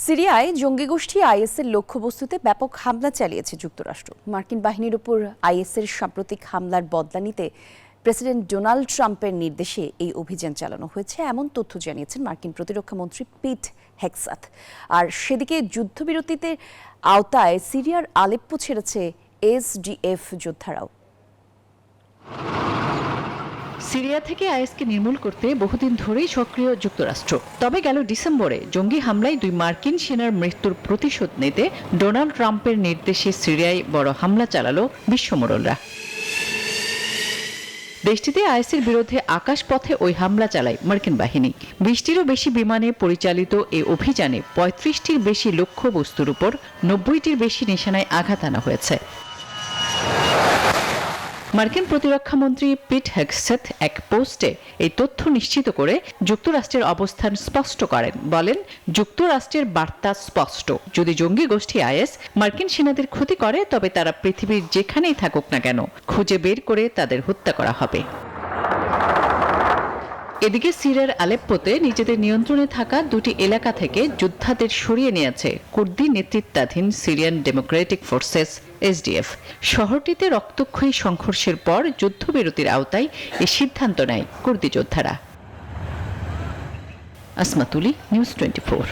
সিরিয়ায় জঙ্গি গোষ্ঠী আইএসের লক্ষ্যবস্তুতে ব্যাপক হামলা চালিয়েছে যুক্তরাষ্ট্র। মার্কিন বাহিনীর উপর আইএসের সাম্প্রতিক হামলার বদলা নিতে প্রেসিডেন্ট ডোনাল্ড ট্রাম্পের নির্দেশে এই অভিযান চালানো হয়েছে, এমন তথ্য জানিয়েছেন মার্কিন প্রতিরক্ষা মন্ত্রী পিট হেগসাথ। আর সেদিকে যুদ্ধবিরতিতে আওতায় সিরিয়ার আলেপ্পো ছেড়েছে এসডিএফ যোদ্ধারাও। সিরিয়া থেকে আইএসকে নির্মূল করতে বহুদিন ধরেই সক্রিয় যুক্তরাষ্ট্র। তবে গেল ডিসেম্বরে জঙ্গি হামলায় 2 মার্কিন সেনার মৃত্যুর প্রতিশোধ নিতে ডোনাল্ড ট্রাম্পের নির্দেশে সিরিয়ায় বড় হামলা চালালো বিশ্বমোড়লরা। দেশটিতে আইএসের বিরুদ্ধে আকাশপথে ওই হামলা চালায় মার্কিন বাহিনী। 20টিরও বেশি বিমানে পরিচালিত এই অভিযানে 35টির বেশি লক্ষ্যবস্তুর উপর 90টির বেশি নিশানায় আঘাত আনা হয়েছে। মার্কিন প্রতিরক্ষা মন্ত্রী পিট হেগসেথ এক পোস্টে এই তথ্য নিশ্চিত করে যুক্তরাষ্ট্রের অবস্থান স্পষ্ট করেন। বলেন, যুক্তরাষ্ট্রের বার্তা স্পষ্ট, যদি জঙ্গি গোষ্ঠী আইএস মার্কিন সেনাদের ক্ষতি করে তবে তারা পৃথিবীর যেখানেই থাকুক না কেন খুঁজে বের করে তাদের হত্যা করা হবে। এদিকে সিরিয়ার আলেপ্পোতে নিজেদের নিয়ন্ত্রণে থাকা 2টি এলাকা থেকে যোদ্ধাদের সরিয়ে নিয়েছে কুর্দি নেতৃত্বাধীন সিরিয়ান ডেমোক্রেটিক ফোর্সেস এসডিএফ। শহরটিতে রক্তক্ষয়ী সংঘর্ষের পর যুদ্ধবিরতির আওতায় এই সিদ্ধান্ত নেয় কুর্দি যোদ্ধারা। আসমাতুলি, নিউজ 24।